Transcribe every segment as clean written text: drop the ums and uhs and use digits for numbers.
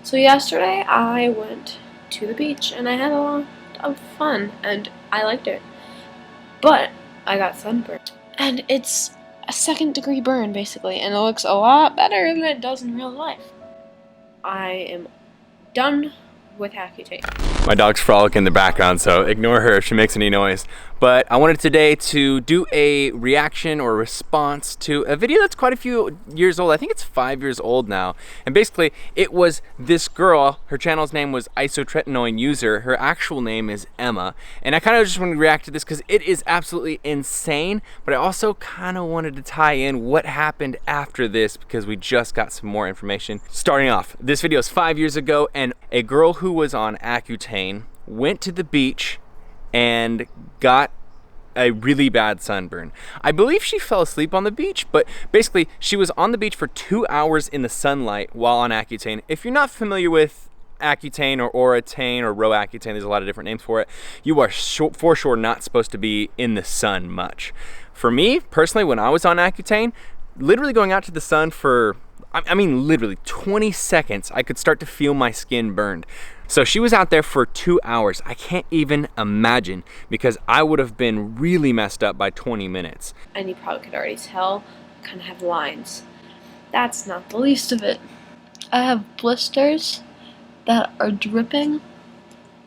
So yesterday I went to the beach and I had a lot of fun and I liked it. But I got sunburned. And it's a 2nd-degree burn basically, and it looks a lot better than it does in real life. I am done with Accutane. My dog's frolic in the background, so ignore her if she makes any noise. But I wanted today to do a reaction or response to a video that's quite a few years old. I think it's 5 years old now. And basically, it was this girl. Her channel's name was Isotretinoin User. Her actual name is Emma. And I kind of just wanted to react to this because it is absolutely insane. But I also kind of wanted to tie in what happened after this because we just got some more information. Starting off, this video is 5 years ago, and a girl who was on Accutane went to the beach and got a really bad sunburn. I believe she fell asleep on the beach, but basically she was on the beach for 2 hours in the sunlight while on Accutane. If you're not familiar with Accutane or Oratane or Roaccutane, there's a lot of different names for it, you are for sure not supposed to be in the sun much. For me, personally, when I was on Accutane, literally going out to the sun for, I mean literally 20 seconds, I could start to feel my skin burned. So she was out there for 2 hours. I can't even imagine, because I would have been really messed up by 20 minutes. And you probably could already tell, I kind of have lines. That's not the least of it. I have blisters that are dripping,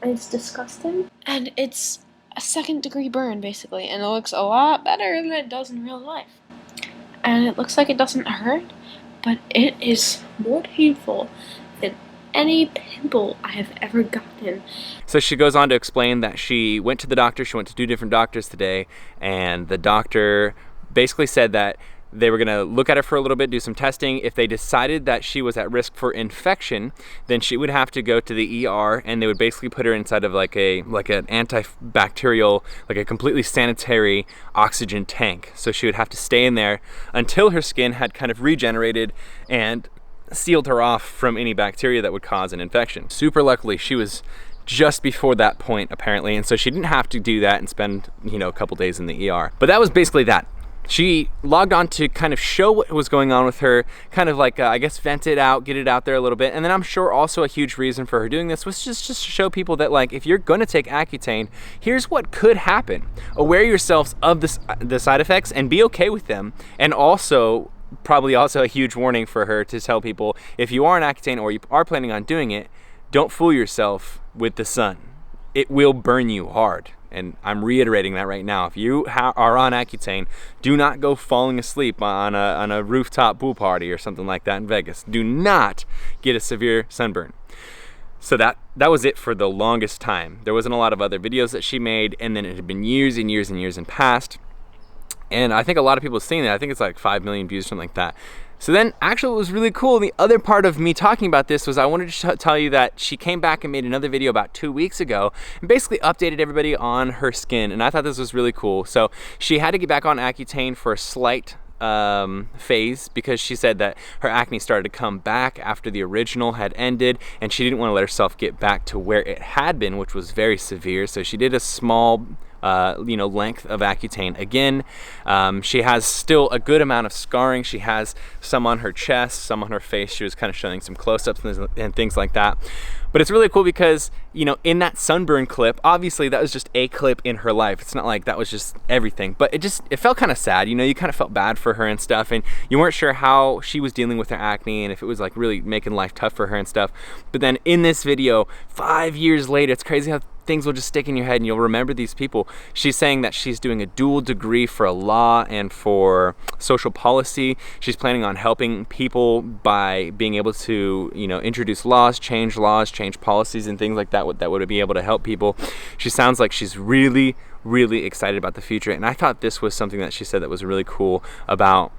and it's disgusting. And it's a 2nd-degree burn basically, and it looks a lot better than it does in real life. And it looks like it doesn't hurt, but it is more painful than any pimple I have ever gotten. So she goes on to explain that she went to the doctor, she went to 2 different doctors today, and the doctor basically said that they were gonna look at her for a little bit, do some testing. If they decided that she was at risk for infection, then she would have to go to the ER, and they would basically put her inside of like an antibacterial, like a completely sanitary oxygen tank. So she would have to stay in there until her skin had kind of regenerated and sealed her off from any bacteria that would cause an infection. Super luckily, she was just before that point apparently, and so she didn't have to do that and spend, you know, a couple days in the ER. But that was basically that. She logged on to kind of show what was going on with her, kind of like, I guess, vent it out, get it out there a little bit. And then I'm sure also a huge reason for her doing this was just to show people that, like, if you're gonna take Accutane, here's what could happen. Aware yourselves of the side effects and be okay with them. And also, probably also a huge warning for her to tell people, if you are on Accutane or you are planning on doing it, don't fool yourself with the sun. It will burn you hard. And I'm reiterating that right now. If you are on Accutane, do not go falling asleep on a rooftop pool party or something like that in Vegas. Do not get a severe sunburn. So that was it for the longest time. There wasn't a lot of other videos that she made, and then it had been years and years and years in past. And I think a lot of people have seen it. I think it's like 5 million views, something like that. So then actually it was really cool. The other part of me talking about this was I wanted to tell you that she came back and made another video about 2 weeks ago and basically updated everybody on her skin. And I thought this was really cool. So she had to get back on Accutane for a slight phase because she said that her acne started to come back after the original had ended, and she didn't want to let herself get back to where it had been, which was very severe. So she did a small length of Accutane again. She has still a good amount of scarring. She has some on her chest, some on her face. She was kind of showing some close-ups and things like that. But it's really cool because, you know, in that sunburn clip, obviously that was just a clip in her life. It's not like that was just everything, but it felt kind of sad. You know, you kind of felt bad for her and stuff, and you weren't sure how she was dealing with her acne and if it was like really making life tough for her and stuff. But then in this video, 5 years later, it's crazy how things will just stick in your head and you'll remember these people. She's saying that she's doing a dual degree for law and for social policy. She's planning on helping people by being able to, you know, introduce laws, change policies and things like that would be able to help people. She sounds like she's really, really excited about the future. And I thought this was something that she said that was really cool about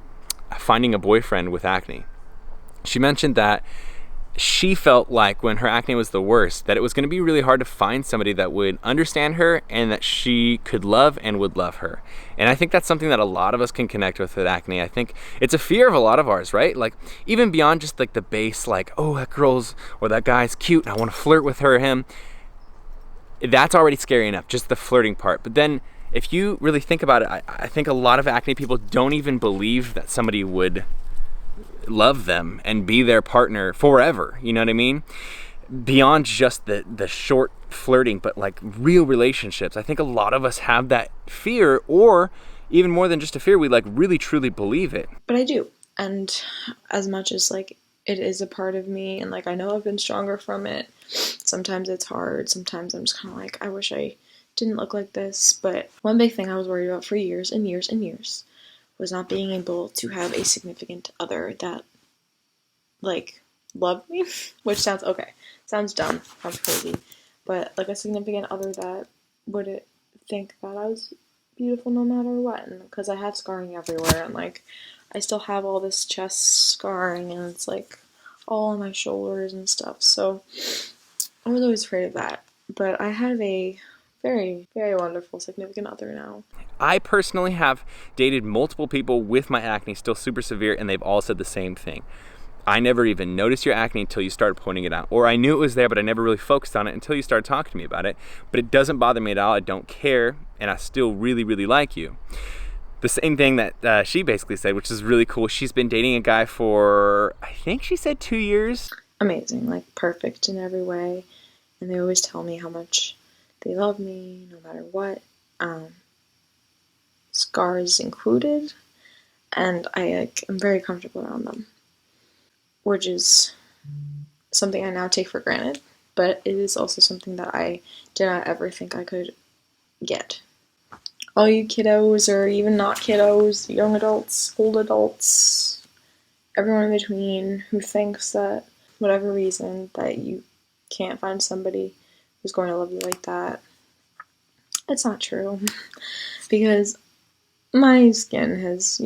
finding a boyfriend with acne. She mentioned that she felt like when her acne was the worst, that it was going to be really hard to find somebody that would understand her and that she could love and would love her. And I think that's something that a lot of us can connect with acne. I think it's a fear of a lot of ours, right? Like even beyond just like the base, like, oh, that girl's or that guy's cute, I want to flirt with her or him. That's already scary enough, just the flirting part. But then if you really think about it, I think a lot of acne people don't even believe that somebody would love them and be their partner forever. You know what I mean? Beyond just the short flirting, but like real relationships. I think a lot of us have that fear, or even more than just a fear, we like really truly believe it. But I do. And as much as like it is a part of me, and like I know I've been stronger from it, sometimes it's hard. Sometimes I'm just kind of like, I wish I didn't look like this. But one big thing I was worried about for years and years and years was not being able to have a significant other that like loved me, which sounds dumb, sounds crazy, but like a significant other that would think that I was beautiful no matter what. And because I have scarring everywhere, and like I still have all this chest scarring, and it's like all on my shoulders and stuff, so I was always afraid of that. But I have a very, very wonderful significant other now. I personally have dated multiple people with my acne still super severe, and they've all said the same thing. I never even noticed your acne until you started pointing it out. Or I knew it was there, but I never really focused on it until you started talking to me about it. But it doesn't bother me at all. I don't care. And I still really, really like you. The same thing that she basically said, which is really cool. She's been dating a guy for, I think she said 2 years. Amazing, like perfect in every way. And they always tell me how much they love me no matter what. Scars included. And I'm very comfortable around them, which is something I now take for granted, but it is also something that I did not ever think I could get. All you kiddos, or even not kiddos, young adults, old adults, everyone in between who thinks that whatever reason that you can't find somebody who's going to love you like that, it's not true. Because my skin has,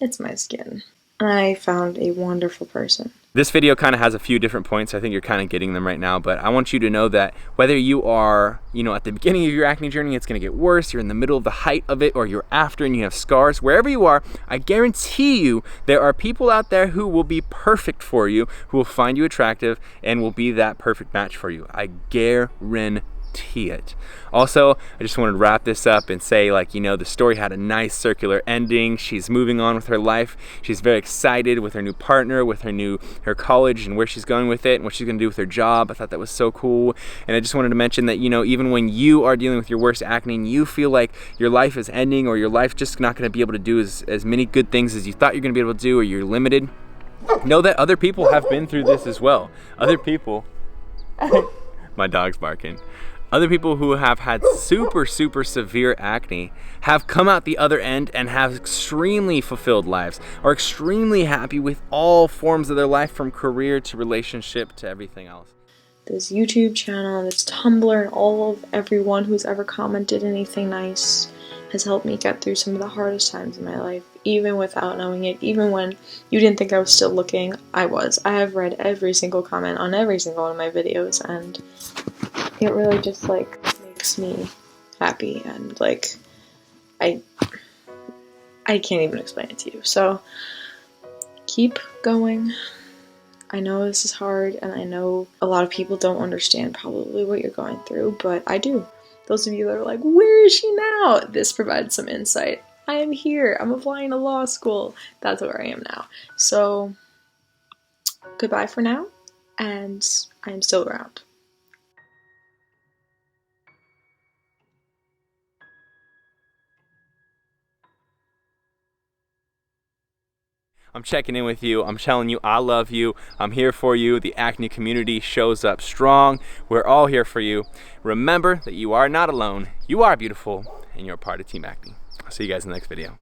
it's my skin. I found a wonderful person. This video kind of has a few different points. I think you're kind of getting them right now, but I want you to know that whether you are, at the beginning of your acne journey, it's going to get worse, you're in the middle of the height of it, or you're after and you have scars, wherever you are, I guarantee you there are people out there who will be perfect for you, who will find you attractive and will be that perfect match for you. I guarantee it. Also, I just wanted to wrap this up and say, the story had a nice circular ending. She's moving on with her life. She's very excited with her new partner, with her college and where she's going with it and what she's going to do with her job. I thought that was so cool. And I just wanted to mention that, even when you are dealing with your worst acne and you feel like your life is ending, or your life just not going to be able to do as many good things as you thought you're going to be able to do, or you're limited, know that other people have been through this as well. Other people, my dog's barking. Other people who have had super, super severe acne have come out the other end and have extremely fulfilled lives, are extremely happy with all forms of their life, from career to relationship to everything else. This YouTube channel, this Tumblr, and all of everyone who's ever commented anything nice has helped me get through some of the hardest times in my life, even without knowing it. Even when you didn't think I was still looking, I was. I have read every single comment on every single one of my videos, and it really just makes me happy, and I can't even explain it to you. So keep going. I know this is hard, and I know a lot of people don't understand probably what you're going through, but I do. Those of you that are like, where is she now? This provides some insight. I am here. I'm applying to law school. That's where I am now. So goodbye for now, and I am still around. I'm checking in with you. I'm telling you I love you. I'm here for you. The acne community shows up strong. We're all here for you. Remember that you are not alone. You are beautiful, and you're part of Team Acne. I'll see you guys in the next video.